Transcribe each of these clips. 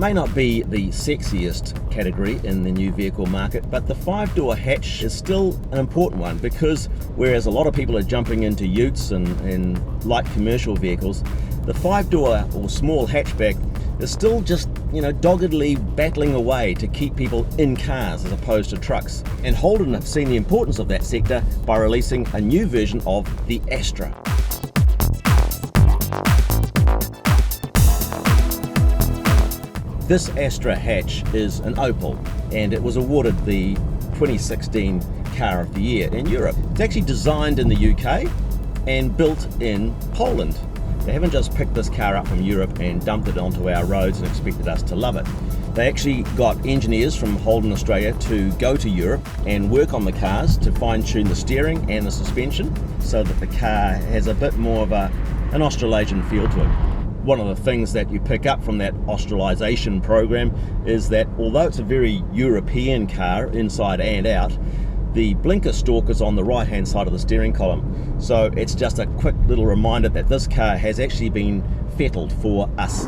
may not be the sexiest category in the new vehicle market, but the 5-door hatch is still an important one, because whereas a lot of people are jumping into utes and light commercial vehicles, the 5-door or small hatchback is still just, doggedly battling away to keep people in cars as opposed to trucks. And Holden have seen the importance of that sector by releasing a new version of the Astra. This Astra hatch is an Opel, and it was awarded the 2016 Car of the Year in Europe. It's actually designed in the UK and built in Poland. They haven't just picked this car up from Europe and dumped it onto our roads and expected us to love it. They actually got engineers from Holden Australia to go to Europe and work on the cars to fine-tune the steering and the suspension so that the car has a bit more of an Australasian feel to it. One of the things that you pick up from that Australisation program is that although it's a very European car inside and out, the blinker stalk is on the right hand side of the steering column. So it's just a quick little reminder that this car has actually been fettled for us.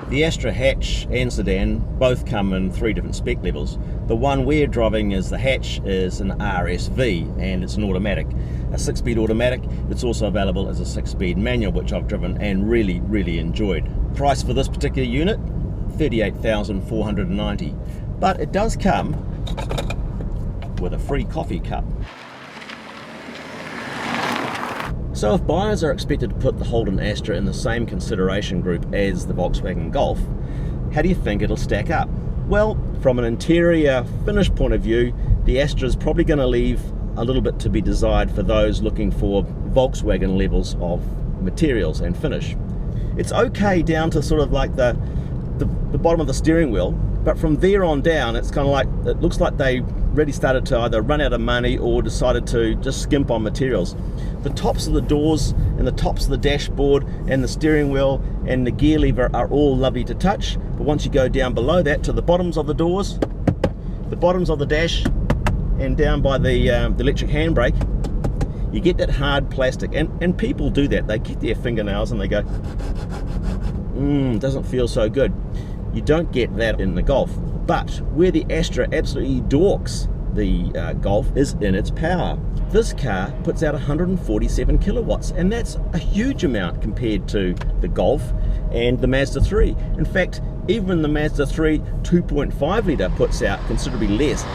The Astra hatch and sedan both come in 3 different spec levels. The one we're driving as the hatch is an RSV, and it's an automatic. A 6-speed automatic. It's also available as a 6-speed manual, which I've driven and really enjoyed. Price for this particular unit, $38,490. But it does come with a free coffee cup. So if buyers are expected to put the Holden Astra in the same consideration group as the Volkswagen Golf, how do you think it'll stack up? Well, from an interior finish point of view, the Astra is probably going to leave a little bit to be desired for those looking for Volkswagen levels of materials and finish. It's okay down to sort of like the bottom of the steering wheel, but from there on down, it's kind of like, it looks like they really started to either run out of money or decided to just skimp on materials. The tops of the doors and the tops of the dashboard and the steering wheel and the gear lever are all lovely to touch, but once you go down below that to the bottoms of the doors, the bottoms of the dash, and down by the electric handbrake, you get that hard plastic, and people do that. They get their fingernails and they go, doesn't feel so good. You don't get that in the Golf. But where the Astra absolutely dorks the Golf is in its power. This car puts out 147 kilowatts, and that's a huge amount compared to the Golf and the Mazda 3. In fact, even the Mazda 3 2.5 litre puts out considerably less.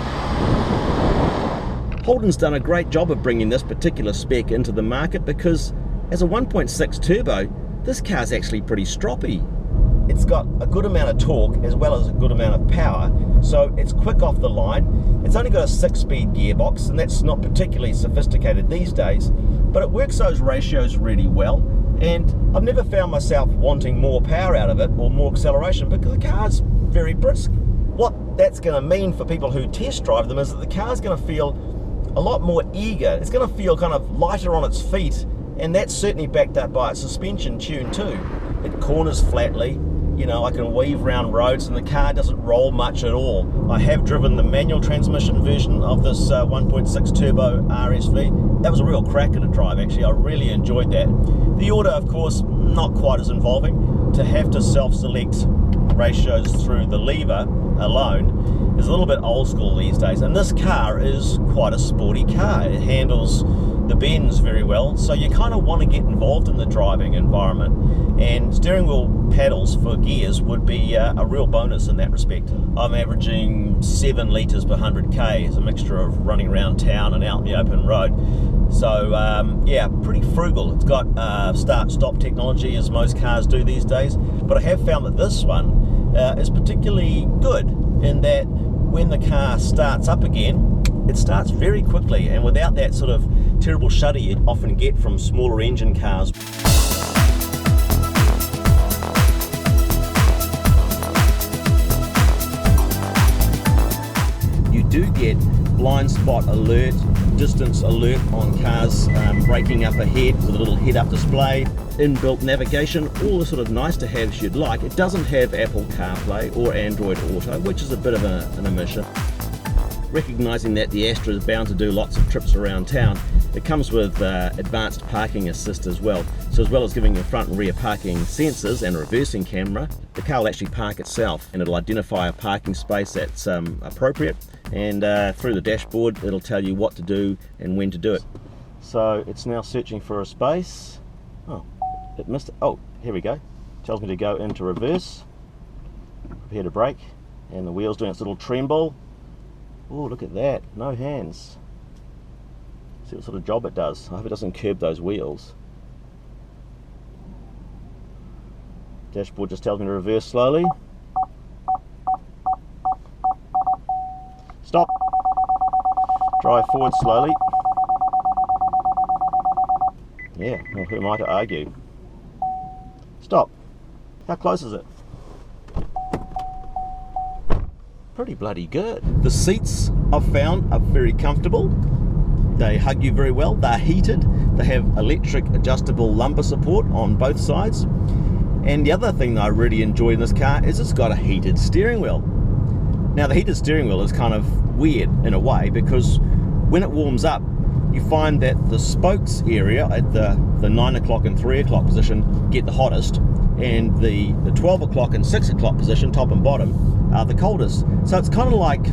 Holden's done a great job of bringing this particular spec into the market, because as a 1.6 turbo, this car's actually pretty stroppy. It's got a good amount of torque as well as a good amount of power, so it's quick off the line. It's only got a 6-speed gearbox, and that's not particularly sophisticated these days, but it works those ratios really well, and I've never found myself wanting more power out of it or more acceleration, because the car's very brisk. What that's going to mean for people who test drive them is that the car's going to feel a lot more eager. It's going to feel kind of lighter on its feet, and that's certainly backed up by its suspension tune too. It corners flatly. I can weave around roads, and the car doesn't roll much at all. I have driven the manual transmission version of this 1.6 turbo RSV. That was a real cracker to drive, actually. I really enjoyed that. The auto, of course, not quite as involving. To have to self-select ratios through the lever alone is a little bit old school these days, and this car is quite a sporty car. It handles the bends very well, so you kind of want to get involved in the driving environment, and steering wheel paddles for gears would be a real bonus in that respect. I'm averaging 7 litres per 100k as a mixture of running around town and out in the open road, so yeah, pretty frugal. It's got start-stop technology, as most cars do these days, but I have found that this one is particularly good in that when the car starts up again, it starts very quickly, and without that sort of terrible shudder you often get from smaller engine cars. You do get blind spot alert, distance alert on cars braking up ahead with a little head-up display, inbuilt navigation, all the sort of nice to haves you'd like. It doesn't have Apple CarPlay or Android Auto, which is a bit of an omission. Recognising that the Astra is bound to do lots of trips around town, It comes with advanced parking assist as well. So as well as giving you front and rear parking sensors and a reversing camera, the car will actually park itself, and it'll identify a parking space that's appropriate, and through the dashboard it'll tell you what to do and when to do it. So it's now searching for a space. Oh, it missed it. Oh, here we go. Tells me to go into reverse, prepare to brake, and the wheel's doing its little tremble. Oh, look at that, no hands. See what sort of job it does. I hope it doesn't curb those wheels. Dashboard just tells me to reverse slowly. Stop. Drive forward slowly. Yeah, well, who am I to argue? Stop. How close is it? Pretty bloody good. The seats I've found are very comfortable. They hug you very well. They're heated. They have electric adjustable lumbar support on both sides. And the other thing that I really enjoy in this car is it's got a heated steering wheel. Now the heated steering wheel is kind of weird in a way, because when it warms up, you find that the spokes area at the 9 o'clock and 3 o'clock position get the hottest, and the 12 o'clock and 6 o'clock position, top and bottom, are the coldest. So it's kind of like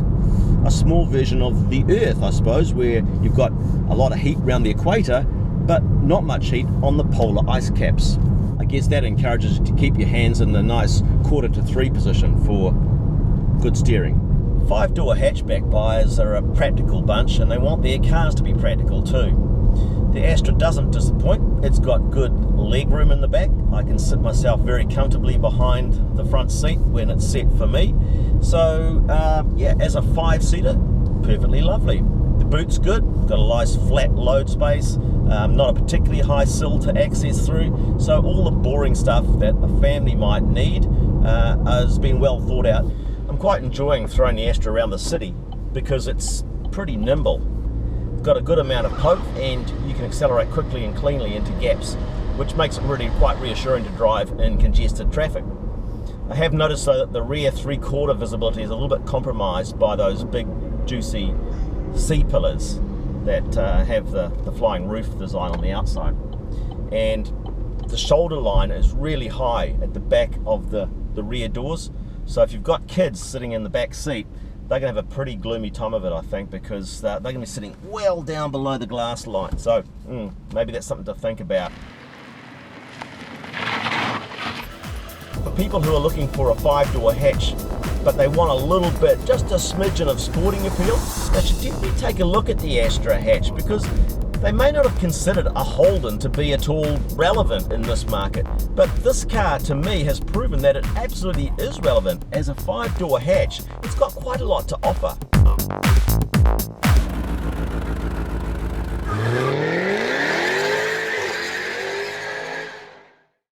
a small version of the Earth, I suppose, where you've got a lot of heat around the equator, but not much heat on the polar ice caps. I guess that encourages you to keep your hands in the nice 2/4 to 3 position for good steering. 5-door hatchback buyers are a practical bunch, and they want their cars to be practical too. The Astra doesn't disappoint. It's got good leg room in the back. I can sit myself very comfortably behind the front seat when it's set for me. So yeah, as a 5-seater, perfectly lovely. The boot's good, got a nice flat load space, not a particularly high sill to access through, so all the boring stuff that a family might need has been well thought out. I'm quite enjoying throwing the Astra around the city because it's pretty nimble. It's got a good amount of poke, and you can accelerate quickly and cleanly into gaps, which makes it really quite reassuring to drive in congested traffic. I have noticed though that the rear 3/4 visibility is a little bit compromised by those big juicy C-pillars that have the flying roof design on the outside, and the shoulder line is really high at the back of the rear doors. So if you've got kids sitting in the back seat, they're going to have a pretty gloomy time of it, I think, because they're going to be sitting well down below the glass line. So maybe that's something to think about. For people who are looking for a 5-door hatch, but they want a little bit, just a smidgen of sporting appeal, they should definitely take a look at the Astra hatch, because they may not have considered a Holden to be at all relevant in this market, but this car to me has proven that it absolutely is relevant. As a 5-door hatch, it's got quite a lot to offer.